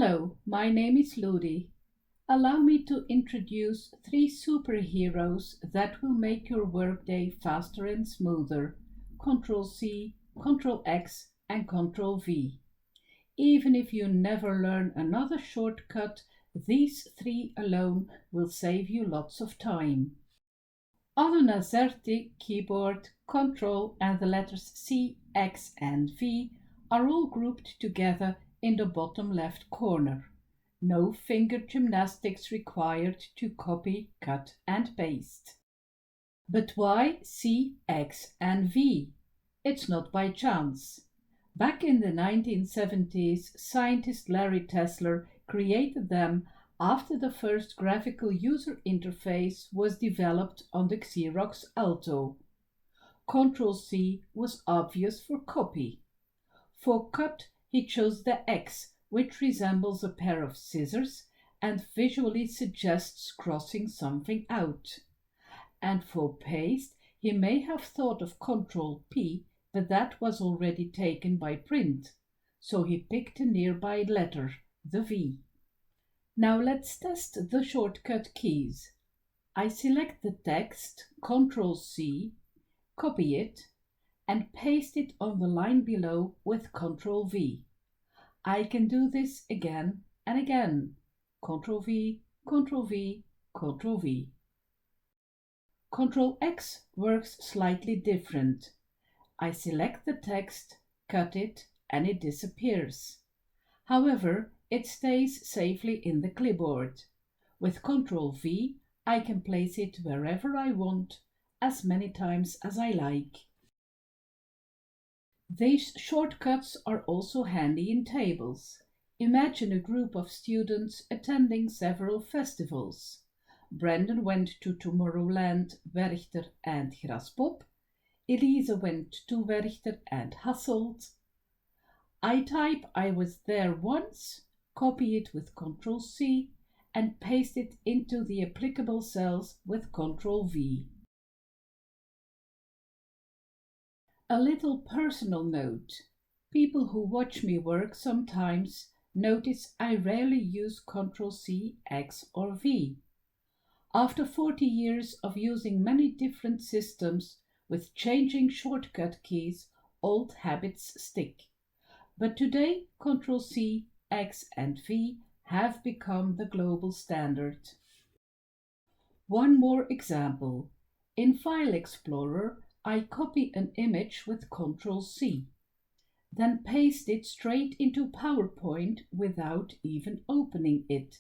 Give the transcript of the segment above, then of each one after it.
Hello, my name is Ludi. Allow me to introduce 3 superheroes that will make your workday faster and smoother. Ctrl+C, Ctrl+X and Ctrl+V. Even if you never learn another shortcut, these 3 alone will save you lots of time. On an AZERTY keyboard, Ctrl and the letters C, X and V are all grouped together in the bottom left corner. No finger gymnastics required to copy, cut and paste. But why C, X and V? It's not by chance. Back in the 1970s, scientist Larry Tesler created them after the first graphical user interface was developed on the Xerox Alto. Ctrl+C was obvious for copy. For cut, he chose the X, which resembles a pair of scissors and visually suggests crossing something out. And for paste, he may have thought of Ctrl+P, but that was already taken by print, so he picked a nearby letter, the V. Now let's test the shortcut keys. I select the text, Ctrl+C, copy it, and paste it on the line below with Ctrl+V. I can do this again and again. Ctrl+V, Ctrl+V, Ctrl+V. Ctrl+X works slightly different. I select the text, cut it, and it disappears. However, it stays safely in the clipboard. With Ctrl+V, I can place it wherever I want, as many times as I like. These shortcuts are also handy in tables. Imagine a group of students attending several festivals. Brandon went to Tomorrowland, Werchter and Graspop. Elise went to Werchter and Hasselt. I type I was there once, copy it with Ctrl+C and paste it into the applicable cells with Ctrl+V. A little personal note. People who watch me work sometimes notice I rarely use Ctrl+C, X or V. After 40 years of using many different systems with changing shortcut keys, old habits stick. But today Ctrl+C, X and V have become the global standard. One more example. In File Explorer, I copy an image with Ctrl+C, then paste it straight into PowerPoint without even opening it.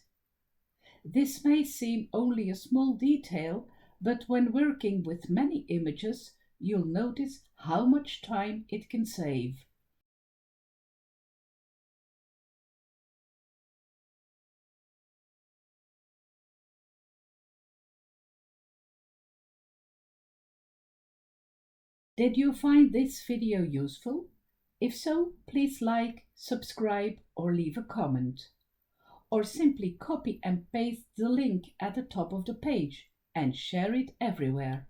This may seem only a small detail, but when working with many images, you'll notice how much time it can save. Did you find this video useful? If so, please like, subscribe or leave a comment. Or simply copy and paste the link at the top of the page and share it everywhere.